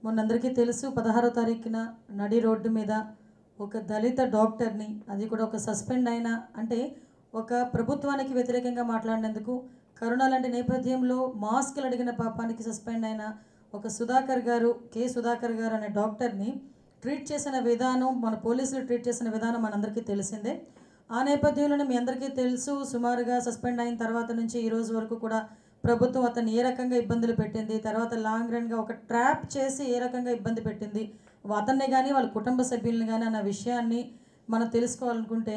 మొన్నందరికీ తెలుసు 16వ తారీఖున నడి రోడ్డు మీద ఒక దళిత డాక్టర్ని, అది కూడా ఒక సస్పెండ్ అయిన, అంటే ఒక ప్రభుత్వానికి వ్యతిరేకంగా మాట్లాడినందుకు కరోనా లాంటి నేపథ్యంలో మాస్కులు అడిగిన పాపానికి సస్పెండ్ అయిన ఒక సుధాకర్ గారు, సుధాకర్ గారు అనే డాక్టర్ని ట్రీట్ చేసిన విధానం, మన పోలీసులు ట్రీట్ చేసిన విధానం మనందరికీ తెలిసిందే. ఆ నేపథ్యంలోనే మీ అందరికీ తెలుసు, సుమారుగా సస్పెండ్ అయిన తర్వాత నుంచి ఈ రోజు వరకు కూడా ప్రభుత్వం అతన్ని ఏ రకంగా ఇబ్బందులు పెట్టింది, తర్వాత లాంగ్ రన్గా ఒక ట్రాప్ చేసి ఏ రకంగా ఇబ్బంది పెట్టింది అతన్ని కానీ వాళ్ళ కుటుంబ సభ్యుల్ని కానీ అన్న విషయాన్ని మనం తెలుసుకోవాలనుకుంటే,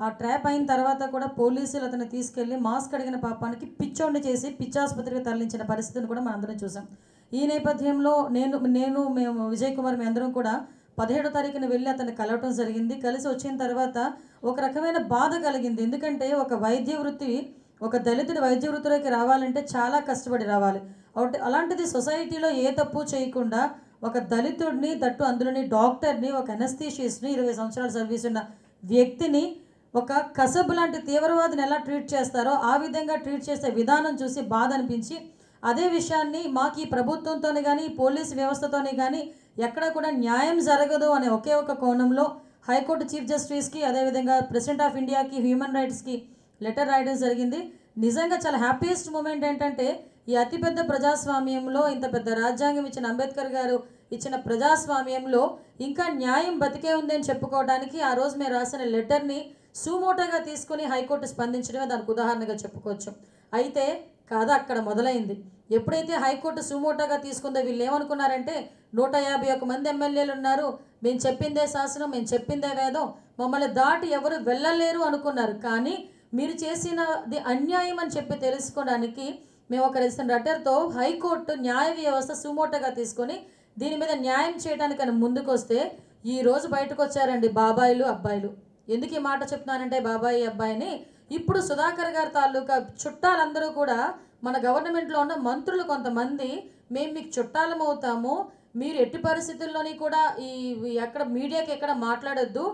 ఆ ట్రాప్ అయిన తర్వాత కూడా పోలీసులు అతన్ని తీసుకెళ్లి మాస్క్ అడిగిన పాపానికి పిచ్చోండి చేసి పిచ్చాసుపత్రికి తరలించిన పరిస్థితిని కూడా మనం అందరం చూసాం. ఈ నేపథ్యంలో మేము విజయ్ కుమార్ మీ అందరం కూడా 17వ తారీఖున వెళ్ళి అతన్ని కలవటం జరిగింది. కలిసి వచ్చిన తర్వాత ఒక రకమైన బాధ కలిగింది. ఎందుకంటే ఒక దళితుడి వైద్య వృత్తిలోకి రావాలంటే చాలా కష్టపడి రావాలి. అలాంటిది సొసైటీలో ఏ తప్పు చేయకుండా ఒక దళితుడిని, దట్టు అందులోని డాక్టర్ని, ఒక అనస్థీషిస్ట్ని, 20 సంవత్సరాల సర్వీస్ ఉన్న వ్యక్తిని ఒక కసబ్ లాంటి తీవ్రవాదిని ఎలా ట్రీట్ చేస్తారో ఆ విధంగా ట్రీట్ చేసే విధానం చూసి బాధ అనిపించి, అదే విషయాన్ని మాకు ఈ ప్రభుత్వంతోనే కానీ పోలీసు వ్యవస్థతోనే కానీ ఎక్కడ కూడా న్యాయం జరగదు అనే ఒకే ఒక కోణంలో హైకోర్టు చీఫ్ జస్టిస్కి, అదేవిధంగా ప్రెసిడెంట్ ఆఫ్ ఇండియాకి, హ్యూమన్ రైట్స్కి లెటర్ రాయడం జరిగింది. నిజంగా చాలా హ్యాపీయెస్ట్ మూమెంట్ ఏంటంటే, ఈ అతిపెద్ద ప్రజాస్వామ్యంలో, ఇంత పెద్ద రాజ్యాంగం ఇచ్చిన అంబేద్కర్ గారు ఇచ్చిన ప్రజాస్వామ్యంలో ఇంకా న్యాయం బతికే ఉంది అని చెప్పుకోవడానికి ఆ రోజు మేము రాసిన లెటర్ని సుమోటోగా తీసుకుని హైకోర్టు స్పందించడమే దానికి ఉదాహరణగా చెప్పుకోవచ్చు. అయితే కథ అక్కడ మొదలైంది. ఎప్పుడైతే హైకోర్టు సుమోటోగా తీసుకుందో వీళ్ళు ఏమనుకున్నారంటే, 151 మంది ఎమ్మెల్యేలు ఉన్నారు, మేము చెప్పిందే శాసనం, మేము చెప్పిందే వేదం, మమ్మల్ని దాటి ఎవరు వెళ్ళలేరు అనుకున్నారు. కానీ మీరు చేసినది అన్యాయం అని చెప్పి తెలుసుకోవడానికి మేము ఒక రాసిన లెటర్తో హైకోర్టు న్యాయ వ్యవస్థ సుమోటోగా తీసుకొని దీని మీద న్యాయం చేయడానికని ముందుకు వస్తే, ఈరోజు బయటకు వచ్చారండి బాబాయిలు అబ్బాయిలు. ఎందుకు ఈ మాట చెప్తున్నానంటే, బాబాయి అబ్బాయిని ఇప్పుడు సుధాకర్ గారి తాలూకా చుట్టాలందరూ కూడా మన గవర్నమెంట్లో ఉన్న మంత్రులు కొంతమంది, మేము మీకు చుట్టాలం అవుతాము, మీరు ఎట్టి పరిస్థితుల్లోని కూడా ఎక్కడ మీడియాకి ఎక్కడ మాట్లాడొద్దు,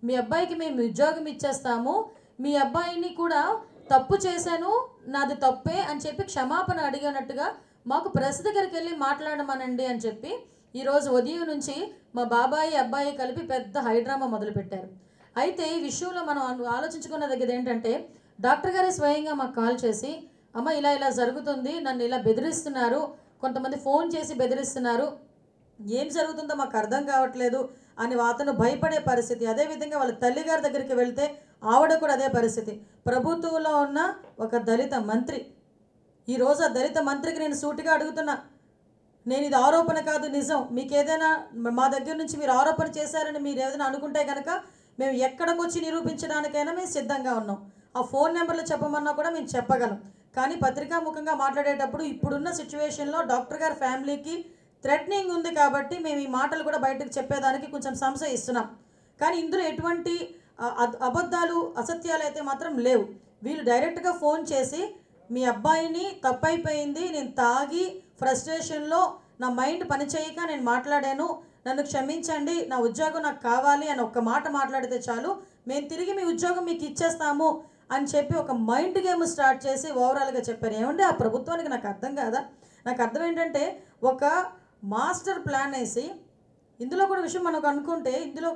మీ అబ్బాయికి మేము ఉద్యోగం ఇచ్చేస్తాము, మీ అబ్బాయిని కూడా తప్పు చేశాను, నాది తప్పే అని చెప్పి క్షమాపణ అడిగినట్టుగా మాకు ప్రెస్ దగ్గరికి వెళ్ళి మాట్లాడమనండి అని చెప్పి ఈరోజు ఉదయం నుంచి మా బాబాయి అబ్బాయి కలిపి పెద్ద హైడ్రామా మొదలుపెట్టారు. అయితే ఈ విషయంలో మనం ఆలోచించుకున్న దగ్గర ఏంటంటే, డాక్టర్ గారే స్వయంగా మాకు కాల్ చేసి, అమ్మ ఇలా జరుగుతుంది, నన్ను ఇలా బెదిరిస్తున్నారు, కొంతమంది ఫోన్ చేసి బెదిరిస్తున్నారు, ఏం జరుగుతుందో మాకు అర్థం కావట్లేదు అని అతను భయపడే పరిస్థితి. అదేవిధంగా వాళ్ళ తల్లిగారి దగ్గరికి వెళ్తే ఆవిడ కూడా అదే పరిస్థితి. ప్రభుత్వంలో ఉన్న ఒక దళిత మంత్రి, ఈరోజు ఆ దళిత మంత్రికి నేను సూటిగా అడుగుతున్నా, నేను ఇది ఆరోపణ కాదు నిజం, మీకు ఏదైనా మా దగ్గర నుంచి మీరు ఆరోపణ చేశారని మీరు ఏదైనా అనుకుంటే కనుక మేము ఎక్కడికి వచ్చి నిరూపించడానికైనా మేము సిద్ధంగా ఉన్నాం, ఆ ఫోన్ నెంబర్లు చెప్పమన్నా కూడా మేము చెప్పగలం. కానీ పత్రికాముఖంగా మాట్లాడేటప్పుడు ఇప్పుడున్న సిచ్యువేషన్లో డాక్టర్ గారి ఫ్యామిలీకి థ్రెటనింగ్ ఉంది కాబట్టి మేము ఈ మాటలు కూడా బయటకు చెప్పేదానికి కొంచెం సంశయిస్తున్నాం. కానీ ఇందులో ఎటువంటి అబద్ధాలు, అసత్యాలు అయితే మాత్రం లేవు. వీళ్ళు డైరెక్ట్గా ఫోన్ చేసి, మీ అబ్బాయిని తప్పైపోయింది, నేను తాగి ఫ్రస్ట్రేషన్లో నా మైండ్ పనిచేయక నేను మాట్లాడాను, నన్ను క్షమించండి, నా ఉద్యోగం నాకు కావాలి అని ఒక్క మాట మాట్లాడితే చాలు, మేము తిరిగి మీ ఉద్యోగం మీకు ఇచ్చేస్తాము అని చెప్పి ఒక మైండ్ గేమ్ స్టార్ట్ చేసి ఓవరాల్గా చెప్పారు. ఏమంటే ఆ ప్రభుత్వానికి నాకు అర్థం కాదా? నాకు అర్థం ఏంటంటే, ఒక మాస్టర్ ప్లాన్ వేసి, ఇందులో కూడా విషయం మనకు అనుకుంటే, ఇందులో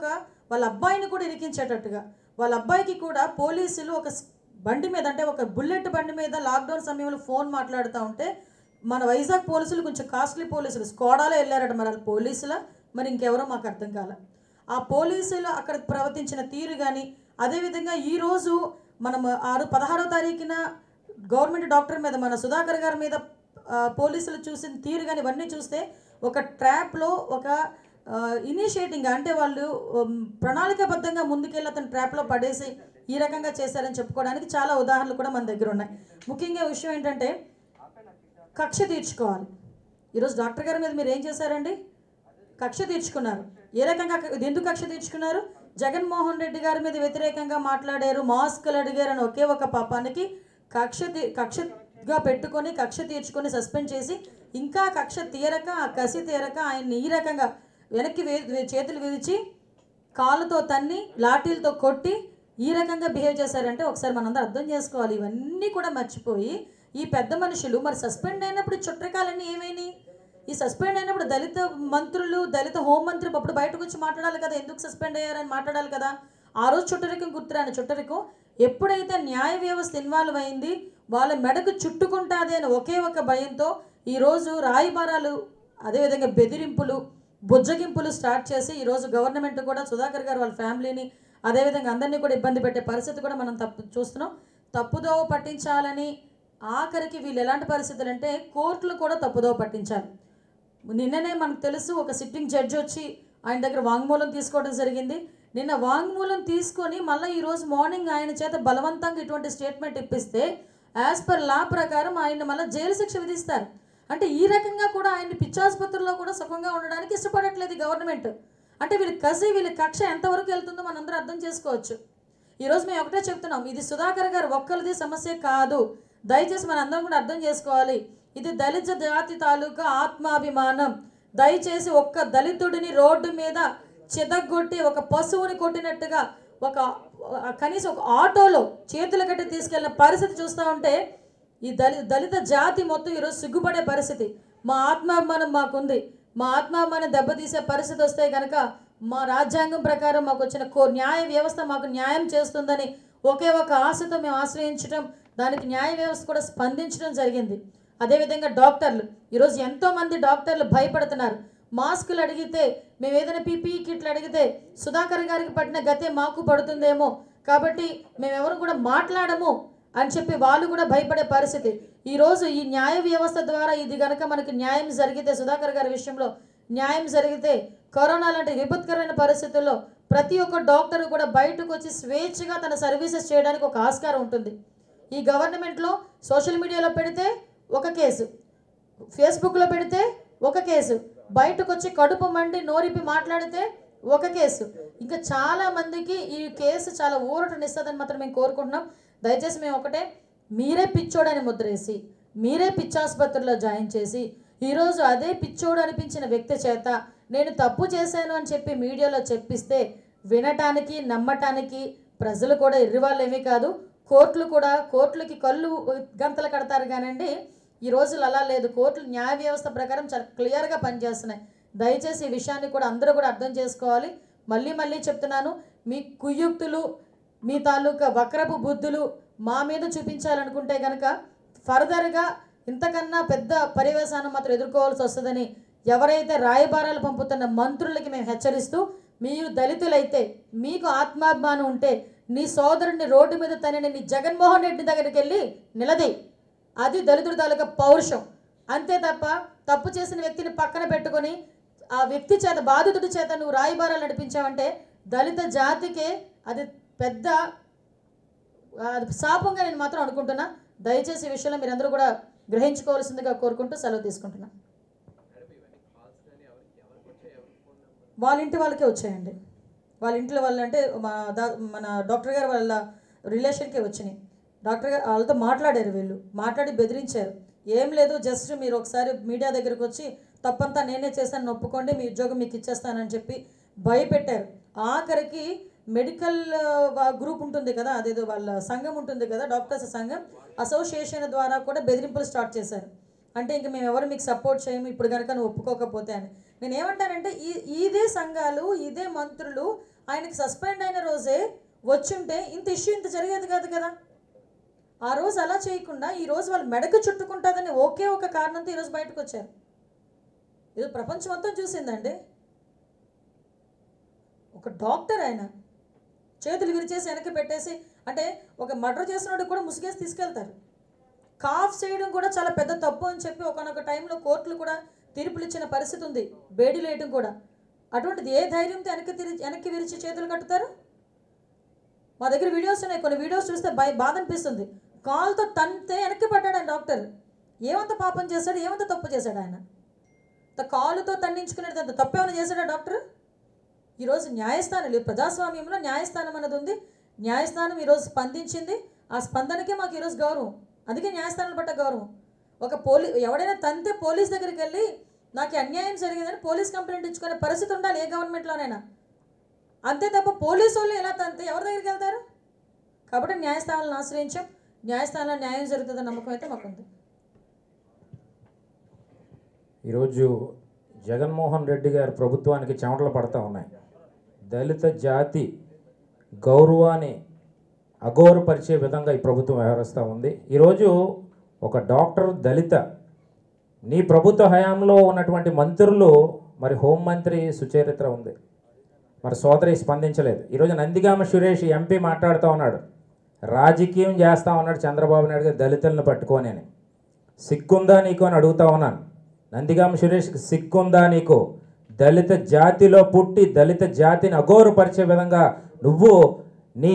వాళ్ళ అబ్బాయిని కూడా ఇరికించేటట్టుగా, వాళ్ళ అబ్బాయికి కూడా పోలీసులు ఒక బండి మీద, అంటే ఒక బుల్లెట్ బండి మీద లాక్డౌన్ సమయంలో ఫోన్ మాట్లాడుతూ ఉంటే, మన వైజాగ్ పోలీసులు కొంచెం కాస్ట్లీ పోలీసులు స్కోడాలో వెళ్ళారట, మరి వాళ్ళ పోలీసుల మరి ఇంకెవరో మాకు అర్థం కాల. ఆ పోలీసులు అక్కడ ప్రవర్తించిన తీరు కానీ, అదేవిధంగా ఈరోజు మనం 16వ తారీఖున గవర్నమెంట్ డాక్టర్ మీద, మన సుధాకర్ గారి మీద పోలీసులు చూసిన తీరు కానీ ఇవన్నీ చూస్తే, ఒక ట్రాప్లో ఒక ఇనిషియేటింగ్, అంటే వాళ్ళు ప్రణాళికాబద్ధంగా ముందుకెళ్ళి అతను ట్రాప్లో పడేసి ఈ రకంగా చేశారని చెప్పుకోవడానికి చాలా ఉదాహరణలు కూడా మన దగ్గర ఉన్నాయి. ముఖ్యంగా విషయం ఏంటంటే, కక్ష తీర్చుకోవాలి. ఈరోజు డాక్టర్ గారి మీద మీరు ఏం చేశారండి? కక్ష తీర్చుకున్నారు. ఏ రకంగా ఎందుకు కక్ష తీర్చుకున్నారు? జగన్మోహన్ రెడ్డి గారి మీద వ్యతిరేకంగా మాట్లాడారు, మాస్కులు అడిగారు అని ఒకే ఒక పాపానికి కక్షగా పెట్టుకొని, కక్ష తీర్చుకొని సస్పెండ్ చేసి, ఇంకా కక్ష తీరక, ఆ కసి తీరక ఆయన్ని ఈ రకంగా వెనక్కి చేతులు విరిచి, కాళ్ళతో తన్ని, లాఠీలతో కొట్టి ఈ రకంగా బిహేవ్ చేశారంటే ఒకసారి మనందరూ అర్థం చేసుకోవాలి. ఇవన్నీ కూడా మర్చిపోయి ఈ పెద్ద మనుషులు మరి సస్పెండ్ అయినప్పుడు చుట్టకాలన్నీ ఏమైనాయి? ఈ సస్పెండ్ అయినప్పుడు దళిత మంత్రులు, దళిత హోంమంత్రి అప్పుడు బయటకు వచ్చి మాట్లాడాలి కదా, ఎందుకు సస్పెండ్ అయ్యారని మాట్లాడాలి కదా. ఆ రోజు చుట్టరికం గుర్తురాని చుట్టరికం ఎప్పుడైతే న్యాయ వ్యవస్థ ఇన్వాల్వ్ అయింది, వాళ్ళ మెడకు చుట్టుకుంటుంది అని ఒకే ఒక భయంతో ఈరోజు రాయబారాలు, అదేవిధంగా బెదిరింపులు, బుజ్జగింపులు స్టార్ట్ చేసి ఈరోజు గవర్నమెంట్ కూడా సుధాకర్ గారు వాళ్ళ ఫ్యామిలీని, అదేవిధంగా అందరినీ కూడా ఇబ్బంది పెట్టే పరిస్థితి కూడా మనం చూస్తున్నాం. తప్పుదోవ పట్టించాలని ఆఖరికి వీళ్ళు ఎలాంటి పరిస్థితులు అంటే కోర్టులు కూడా తప్పుదోవ పట్టించాలి. నిన్ననే మనకు తెలుసు, ఒక సిట్టింగ్ జడ్జి వచ్చి ఆయన దగ్గర వాంగ్మూలం తీసుకోవడం జరిగింది. నిన్న వాంగ్మూలం తీసుకొని మళ్ళీ ఈరోజు మార్నింగ్ ఆయన చేత బలవంతంగా ఇటువంటి స్టేట్మెంట్ ఇప్పిస్తే యాజ్ పర్ లా ప్రకారం ఆయన మళ్ళీ జైలు శిక్ష విధిస్తారు. అంటే ఈ రకంగా కూడా ఆయన్ని పిచ్చాసుపత్రుల్లో కూడా సుఖంగా ఉండడానికి ఇష్టపడట్లేదు గవర్నమెంట్. అంటే వీళ్ళ కక్ష ఎంతవరకు వెళ్తుందో మనందరూ అర్థం చేసుకోవచ్చు. ఈరోజు మేము ఒకటే చెప్తున్నాం, ఇది సుధాకర్ గారు ఒక్కరిది సమస్య కాదు. దయచేసి మన అందరం కూడా అర్థం చేసుకోవాలి. ఇది దళిత జాతి తాలూకా ఆత్మాభిమానం. దయచేసి ఒక్క దళితుడిని రోడ్డు మీద చితగ్గొట్టి ఒక పశువుని కొట్టినట్టుగా కనీసం ఒక ఆటోలో చేతుల కట్టి తీసుకెళ్ళిన పరిస్థితి చూస్తూ ఉంటే ఈ దళిత జాతి మొత్తం ఈరోజు సిగ్గుపడే పరిస్థితి. మా ఆత్మాభిమానం మాకుంది. మా ఆత్మాభిమానం దెబ్బతీసే పరిస్థితి వస్తే కనుక మా రాజ్యాంగం ప్రకారం మాకు వచ్చిన న్యాయ వ్యవస్థ మాకు న్యాయం చేస్తుందని ఒకే ఒక ఆశతో మేము ఆశ్రయించడం, దానికి న్యాయ వ్యవస్థ కూడా స్పందించడం జరిగింది. అదేవిధంగా డాక్టర్లు, ఈరోజు ఎంతోమంది డాక్టర్లు భయపడుతున్నారు. మాస్కులు అడిగితే, మేము ఏదైనా పీపీఈ కిట్లు అడిగితే సుధాకర్ గారికి పడిన గతే మాకు పడుతుందేమో, కాబట్టి మేమెవరు కూడా మాట్లాడము అని చెప్పి వాళ్ళు కూడా భయపడే పరిస్థితి. ఈరోజు ఈ న్యాయ వ్యవస్థ ద్వారా ఇది కనుక మనకి న్యాయం జరిగితే, సుధాకర్ గారి విషయంలో న్యాయం జరిగితే, కరోనా లాంటి విపత్కరమైన పరిస్థితుల్లో ప్రతి ఒక్క డాక్టర్ కూడా బయటకు వచ్చి స్వేచ్ఛగా తన సర్వీసెస్ చేయడానికి ఒక ఆస్కారం ఉంటుంది. ఈ గవర్నమెంట్లో సోషల్ మీడియాలో పెడితే ఒక కేసు, ఫేస్బుక్లో పెడితే ఒక కేసు, బయటకు వచ్చి కడుపు మండి నోరిపి మాట్లాడితే ఒక కేసు. ఇంకా చాలామందికి ఈ కేసు చాలా ఊరటనిస్తుందని మాత్రం మేము కోరుకుంటున్నాం. దయచేసి మేము ఒకటే, మీరే పిచ్చోడని ముద్రేసి, మీరే పిచ్చాసుపత్రిలో జాయిన్ చేసి, ఈరోజు అదే పిచ్చోడు అనిపించిన వ్యక్తి చేత నేను తప్పు చేశాను అని చెప్పి మీడియాలో చెప్పిస్తే వినటానికి, నమ్మటానికి ప్రజలు కూడా ఎర్రివాళ్ళు ఏమీ కాదు. కోర్టులకి కళ్ళు గంతలు కడతారు కానండి. ఈ రోజులు అలా లేదు. కోర్టులు న్యాయ వ్యవస్థ ప్రకారం చాలా క్లియర్గా పనిచేస్తున్నాయి. దయచేసి ఈ విషయాన్ని కూడా అందరూ కూడా అర్థం చేసుకోవాలి. మళ్ళీ చెప్తున్నాను, మీ కుయుక్తులు, మీ తాలూకా వక్రపు బుద్ధులు మా మీద చూపించాలనుకుంటే కనుక ఫర్దర్గా ఇంతకన్నా పెద్ద పర్యవసానం మాత్రం ఎదుర్కోవాల్సి వస్తుందని ఎవరైతే రాయబారాలు పంపుతున్న మంత్రులకి మేము హెచ్చరిస్తూ, మీరు దళితులైతే, మీకు ఆత్మాభిమానం ఉంటే నీ సోదరుడిని రోడ్డు మీద తనని నీ జగన్మోహన్ రెడ్డి దగ్గరికి వెళ్ళి నిలది. అది దళితుడి తాలూకా పౌరుషం. అంతే తప్ప తప్పు చేసిన వ్యక్తిని పక్కన పెట్టుకొని ఆ వ్యక్తి చేత, బాధితుడి చేత నువ్వు రాయబారాలు నడిపించావంటే దళిత జాతికే అది పెద్ద శాపంగా నేను మాత్రం అనుకుంటున్నా. దయచేసి ఈ విషయంలో మీరందరూ కూడా గ్రహించుకోవాల్సిందిగా కోరుకుంటూ సెలవు తీసుకుంటున్నా. వాళ్ళ ఇంటి వాళ్ళకే వచ్చాయండి. వాళ్ళ ఇంట్లో వాళ్ళు అంటే మన డాక్టర్ గారు వాళ్ళ రిలేషన్కే వచ్చినాయి. డాక్టర్ గారు వాళ్ళతో మాట్లాడారు, వీళ్ళు మాట్లాడి బెదిరించారు. ఏం లేదు, జస్ట్ మీరు ఒకసారి మీడియా దగ్గరకు వచ్చి తప్పంతా నేనే చేశాను ఒప్పుకోండి, మీ ఉద్యోగం మీకు ఇచ్చేస్తానని చెప్పి భయపెట్టారు. ఆఖరికి మెడికల్ గ్రూప్ ఉంటుంది కదా, అదేదో వాళ్ళ సంఘం ఉంటుంది కదా, డాక్టర్స్ సంఘం, అసోసియేషన్ ద్వారా కూడా బెదిరింపులు స్టార్ట్ చేశారు. అంటే ఇంక మేము ఎవరు మీకు సపోర్ట్ చేయము ఇప్పుడు కనుక నువ్వు ఒప్పుకోకపోతే అని. నేను ఏమంటానంటే ఇదే సంఘాలు, ఇదే మంత్రులు ఆయనకి సస్పెండ్ అయిన రోజే వచ్చుంటే ఇంత ఇష్యూ ఇంత జరిగేది కాదు కదా. ఆ రోజు అలా చేయకుండా ఈరోజు వాళ్ళు మెడకు చుట్టుకుంటుందని ఒకే ఒక కారణంతో ఈరోజు బయటకు వచ్చారు. ఇది ప్రపంచం మొత్తం చూసిందండి. ఒక డాక్టర్ ఆయన చేతులు విరిచేసి వెనక్కి పెట్టేసి, అంటే ఒక మర్డర్ చేసినోడు కూడా ముసుగేసి తీసుకెళ్తారు. కాఫ్ చేయడం కూడా చాలా పెద్ద తప్పు అని చెప్పి ఒకనొక టైంలో కోర్టులు కూడా తీర్పులు ఇచ్చిన పరిస్థితి ఉంది. బేడీలు వేయడం కూడా. అటువంటిది ఏ ధైర్యంతో వెనక్కి విరిచి చేతులు కట్టుతారు? మా దగ్గర వీడియోస్ ఉన్నాయి, కొన్ని వీడియోస్ చూస్తే బాధ అనిపిస్తుంది. కాలుతో తంతే వెనక్కి పడ్డాడు ఆయన డాక్టర్. ఏమంత పాపం చేశాడు, ఏమంత తప్పు చేశాడు ఆయన? కాలుతో తన్నించుకునేది అంత తప్పేమైనా చేశాడా డాక్టర్? ఈరోజు న్యాయస్థానాలు, ప్రజాస్వామ్యంలో న్యాయస్థానం అనేది ఉంది. న్యాయస్థానం ఈరోజు స్పందించింది. ఆ స్పందనకే మాకు ఈరోజు గౌరవం. అందుకే న్యాయస్థానాలు పట్ల గౌరవం. ఒక ఎవడైనా తంతే పోలీస్ దగ్గరికి వెళ్ళి నాకు అన్యాయం జరిగిందని పోలీస్ కంప్లైంట్ ఇచ్చుకునే పరిస్థితి ఉండాలి ఏ గవర్నమెంట్లోనైనా. అంతే తప్ప పోలీసు వాళ్ళు ఎలా తంతే ఎవరి దగ్గరికి వెళ్తారు? కాబట్టి న్యాయస్థానాలను ఆశ్రయించాం. న్యాయస్థానంలో న్యాయం జరుగుతుందని నమ్మకం అయితే మాకుంది. ఈరోజు జగన్మోహన్ రెడ్డి గారి ప్రభుత్వానికి చెమటలు పడతా ఉన్నాయి. దళిత జాతి గౌరవాన్ని అగౌరవపరిచే విధంగా ఈ ప్రభుత్వం వ్యవహరిస్తూ ఉంది. ఈరోజు ఒక డాక్టర్ దళిత, నీ ప్రభుత్వ హయాంలో ఉన్నటువంటి మంత్రులు, మరి హోంమంత్రి సుచరిత్ర ఉంది, మరి సోదరి స్పందించలేదు. ఈరోజు నందిగామ సురేష్ ఎంపీ మాట్లాడుతూ ఉన్నాడు, రాజకీయం చేస్తూ ఉన్నాడు చంద్రబాబు నాయుడు గారు దళితులను పట్టుకొని అని. సిగ్గుందా నీకు అని అడుగుతా ఉన్నాను. నందిగామ సురేష్కి సిగ్గుందా నీకు? దళిత జాతిలో పుట్టి దళిత జాతిని అగౌరవపరిచే విధంగా నువ్వు నీ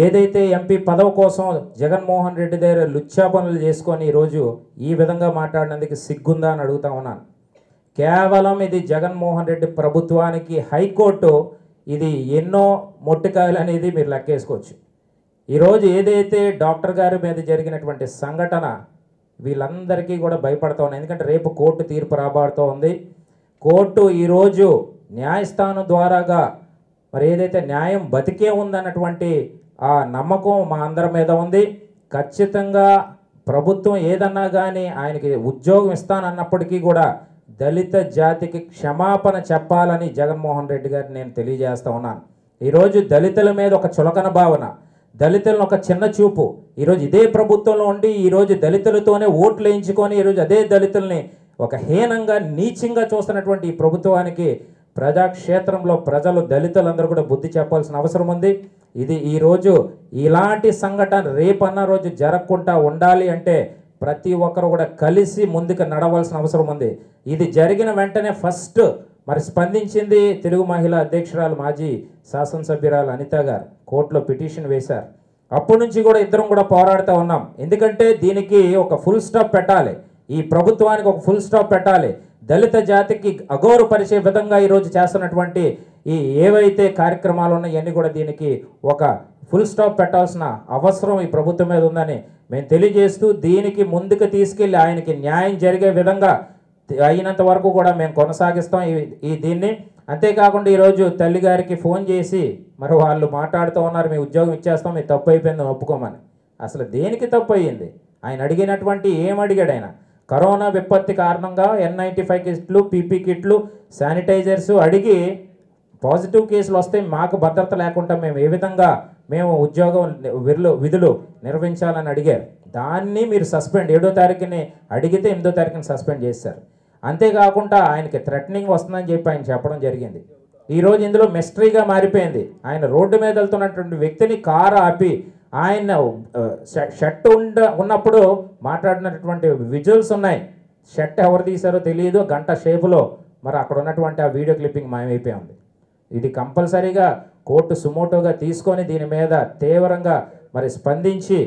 ఏదైతే ఎంపీ పదవి కోసం జగన్మోహన్ రెడ్డి దగ్గర లుచ్చా పనులు చేసుకొని ఈరోజు ఈ విధంగా మాట్లాడినందుకు సిగ్గుందా అని అడుగుతా ఉన్నాను. కేవలం ఇది జగన్మోహన్ రెడ్డి ప్రభుత్వానికి హైకోర్టు ఇది ఎన్నో మొట్టికాయలు అనేది మీరు లెక్కేసుకోవచ్చు. ఈరోజు ఏదైతే డాక్టర్ గారి మీద జరిగినటువంటి సంఘటన వీళ్ళందరికీ కూడా భయపడుతూ ఉన్నాయి. ఎందుకంటే రేపు కోర్టు తీర్పు రాబడుతూ ఉంది. కోర్టు ఈరోజు న్యాయస్థానం ద్వారాగా మరి ఏదైతే న్యాయం బతికే ఉందన్నటువంటి ఆ నమ్మకం మా అందరి మీద ఉంది. ఖచ్చితంగా ప్రభుత్వం ఏదన్నా కానీ ఆయనకి ఉద్యోగం ఇస్తానన్నప్పటికీ కూడా దళిత జాతికి క్షమాపణ చెప్పాలని జగన్మోహన్ రెడ్డి గారిని నేను తెలియజేస్తూ ఉన్నాను. ఈరోజు దళితుల మీద ఒక చులకన భావన, దళితులను ఒక చిన్న చూపు, ఈరోజు ఇదే ప్రభుత్వంలో ఉండి ఈరోజు దళితులతోనే ఓట్లు వేయించుకొని ఈరోజు అదే దళితుల్ని ఒక హీనంగా నీచంగా చూస్తున్నటువంటి ఈ ప్రభుత్వానికి ప్రజాక్షేత్రంలో ప్రజలు దళితులందరూ కూడా బుద్ధి చెప్పాల్సిన అవసరం ఉంది. ఇది ఈరోజు ఇలాంటి సంఘటన రేపన్న రోజు జరగకుండా ఉండాలి అంటే ప్రతి ఒక్కరు కూడా కలిసి ముందుకు నడవలసిన అవసరం ఉంది. ఇది జరిగిన వెంటనే ఫస్ట్ మరి స్పందించింది తెలుగు మహిళా అధ్యక్షురాలు మాజీ శాసనసభ్యురాలు అనిత గారు. కోర్టులో పిటిషన్ వేశారు. అప్పటి నుంచి కూడా ఇద్దరం కూడా పోరాడుతూ ఉన్నాం. ఎందుకంటే దీనికి ఒక ఫుల్ స్టాప్ పెట్టాలి, ఈ ప్రభుత్వానికి ఒక ఫుల్ స్టాప్ పెట్టాలి. దళిత జాతికి అగౌరవపరిచే విధంగా ఈరోజు చేస్తున్నటువంటి ఈ ఏవైతే కార్యక్రమాలు ఉన్నాయో ఇవన్నీ కూడా దీనికి ఒక ఫుల్ స్టాప్ పెట్టాల్సిన అవసరం ఈ ప్రభుత్వం మీద ఉందని మేము తెలియజేస్తూ దీనికి ముందుకు తీసుకెళ్ళి ఆయనకి న్యాయం జరిగే విధంగా అయినంత వరకు కూడా మేము కొనసాగిస్తాం ఈ దీన్ని. అంతేకాకుండా ఈరోజు తల్లి గారికి ఫోన్ చేసి మరి వాళ్ళు మాట్లాడుతూ ఉన్నారు, మీ ఉద్యోగం ఇచ్చేస్తాం, మీ తప్పు అయిపోయిందని ఒప్పుకోమని. అసలు దేనికి తప్పు అయ్యింది? ఆయన అడిగినటువంటి ఏమడిగాడు? ఆయన కరోనా విపత్తి కారణంగా N95 కిట్లు, PP కిట్లు, శానిటైజర్స్ అడిగి పాజిటివ్ కేసులు వస్తే మాకు భద్రత లేకుండా మేము ఏ విధంగా మేము ఉద్యోగం విధులు నిర్వహించాలని అడిగారు. దాన్ని మీరు సస్పెండ్ 7వ తారీఖుని అడిగితే 8వ తారీఖుని సస్పెండ్ చేశారు. అంతేకాకుండా ఆయనకి థ్రెటనింగ్ వస్తుందని చెప్పి ఆయన చెప్పడం జరిగింది. ఈరోజు ఇందులో మిస్టరీగా మారిపోయింది. ఆయన రోడ్డు మీద వెళ్తున్నటువంటి వ్యక్తిని కారు ఆపి ఆయన షర్ట్ ఉన్నప్పుడు మాట్లాడినటువంటి విజువల్స్ ఉన్నాయి. షర్ట్ ఎవరు తీశారో తెలియదు, గంట షేపులో మరి అక్కడ ఉన్నటువంటి ఆ వీడియో క్లిప్పింగ్ మాయమైపోయి ఉంది. ఇది కంపల్సరీగా కోర్టు సుమోటోగా తీసుకొని దీని మీద తీవ్రంగా మరి స్పందించి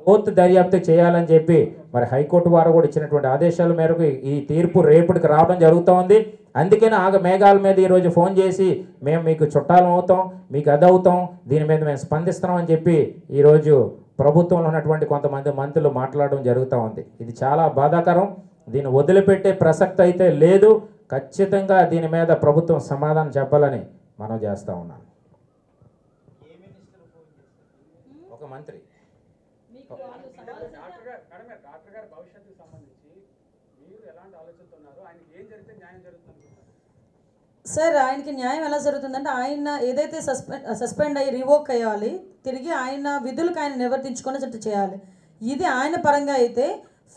కోర్టు దర్యాప్తు చేయాలని చెప్పి మరి హైకోర్టు వారు కూడా ఇచ్చినటువంటి ఆదేశాల మేరకు ఈ తీర్పు రేపటికి రావడం జరుగుతూ ఉంది. అందుకని మేఘాల మీద ఈరోజు ఫోన్ చేసి మేము మీకు చుట్టాలం అవుతాం, మీకు అదవుతాం, దీని మీద మేము స్పందిస్తున్నాం అని చెప్పి ఈరోజు ప్రభుత్వంలో ఉన్నటువంటి కొంతమంది మంత్రులు మాట్లాడడం జరుగుతూ ఉంది. ఇది చాలా బాధాకరం. దీన్ని వదిలిపెట్టే ప్రసక్తి అయితే లేదు. ఖచ్చితంగా దీని మీద ప్రభుత్వం సమాధానం చెప్పాలని మనం చేస్తూ ఉన్నాం. ఒక మంత్రి సార్, ఆయనకి న్యాయం ఎలా జరుగుతుందంటే ఆయన ఏదైతే సస్పెండ్ అయ్యి రివోక్ అయ్యాలి, తిరిగి ఆయన విధులకు ఆయన నివర్తించుకునేటట్టు చేయాలి. ఇది ఆయన పరంగా అయితే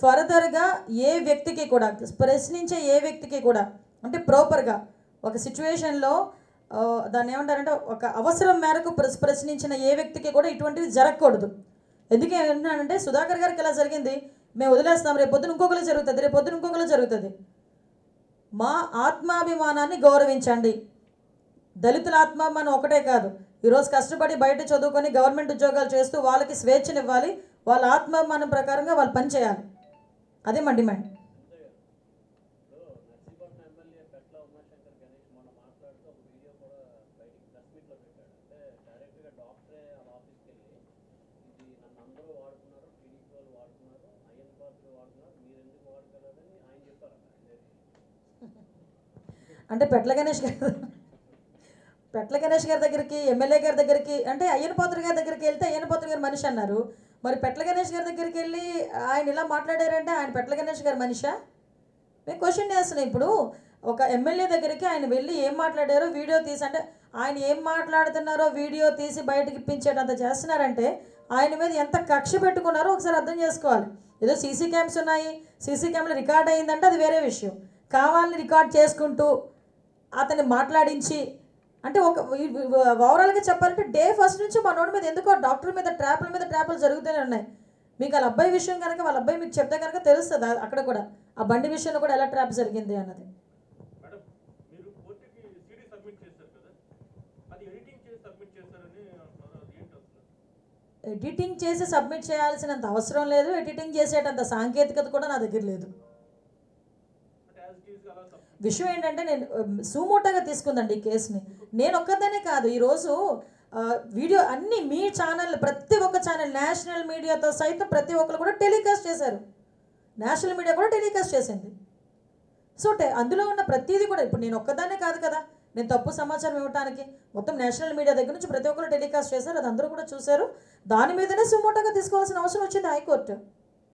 ఫర్దర్గా ఏ వ్యక్తికి కూడా ప్రశ్నించే ఏ వ్యక్తికి కూడా అంటే ప్రాపర్గా ఒక సిచ్యువేషన్లో దాన్ని ఏమంటారంటే ఒక అవసరం మేరకు ప్రశ్నించిన ఏ వ్యక్తికి కూడా ఇటువంటివి జరగకూడదు. ఎందుకే అంటున్నానంటే సుధాకర్ గారికి ఎలా జరిగింది, మేము వదిలేస్తాం, రేపు పొద్దున ఇంకొకరు జరుగుతుంది, రేపు పొద్దున ఇంకొకరు జరుగుతుంది. మా ఆత్మాభిమానాన్ని గౌరవించండి. దళితుల ఆత్మాభిమానం ఒకటే కాదు, ఈరోజు కష్టపడి బయట చదువుకొని గవర్నమెంట్ ఉద్యోగాలు చేస్తూ వాళ్ళకి స్వేచ్ఛనివ్వాలి, వాళ్ళ ఆత్మాభిమానం ప్రకారంగా వాళ్ళు పనిచేయాలి. అదే మా డిమాండ్. అంటే పెట్ల గణేష్ గారి దగ్గరికి, ఎమ్మెల్యే గారి దగ్గరికి, అంటే అయ్యనపాత్ర గారి దగ్గరికి వెళ్తే అయ్యనపాత్ర గారు మనిషి అన్నారు. మరి పెట్ల గణేష్ గారి దగ్గరికి వెళ్ళి ఆయన ఇలా మాట్లాడారంటే ఆయన పెట్ల గణేష్ గారి మనిషా? మేము క్వశ్చన్ చేస్తున్నాం. ఇప్పుడు ఒక ఎమ్మెల్యే దగ్గరికి ఆయన వెళ్ళి ఏం మాట్లాడారో వీడియో తీసి, అంటే ఆయన ఏం మాట్లాడుతున్నారో వీడియో తీసి బయటకి ఇప్పించేటంత చేస్తున్నారంటే ఆయన మీద ఎంత కక్ష పెట్టుకున్నారో ఒకసారి అర్థం చేసుకోవాలి. ఏదో సీసీ క్యామ్స్ ఉన్నాయి, సీసీ క్యామ్లో రికార్డ్ అయ్యిందంటే అది వేరే విషయం. కావాలని రికార్డ్ చేసుకుంటూ అతన్ని మాట్లాడించి, అంటే ఒక ఓవరాల్గా చెప్పాలంటే డే ఫస్ట్ నుంచి మనోడి మీద ఎందుకో డాక్టర్ మీద ట్రాపులు జరుగుతూనే ఉన్నాయి. మీకు వాళ్ళ అబ్బాయి విషయం కనుక వాళ్ళ అబ్బాయి మీకు చెప్తే కనుక తెలుస్తుంది అక్కడ కూడా ఆ బండి విషయంలో కూడా ఎలా ట్రాప్ జరిగింది అన్నది. ఎడిటింగ్ చేసి సబ్మిట్ చేయాల్సినంత అవసరం లేదు, ఎడిటింగ్ చేసేటంత సాంకేతికత కూడా నా దగ్గర లేదు. విషయం ఏంటంటే నేను సుమోటోగా తీసుకుందండి ఈ కేసుని. నేను ఒక్కదానే కాదు, ఈరోజు వీడియో అన్ని మీ ఛానల్, ప్రతి ఒక్క ఛానల్ నేషనల్ మీడియాతో సైతం ప్రతి ఒక్కరు కూడా టెలికాస్ట్ చేశారు. నేషనల్ మీడియా కూడా టెలికాస్ట్ చేసింది. సో అందులో ఉన్న ప్రతిదీ కూడా, ఇప్పుడు నేను ఒక్కదానే కాదు కదా నేను తప్పు సమాచారం ఇవ్వడానికి, మొత్తం నేషనల్ మీడియా దగ్గర నుంచి ప్రతి ఒక్కరు టెలికాస్ట్ చేశారు, అది అందరూ కూడా చూశారు. దాని మీదనే సుమోటోగా తీసుకోవాల్సిన అవసరం వచ్చింది హైకోర్టు.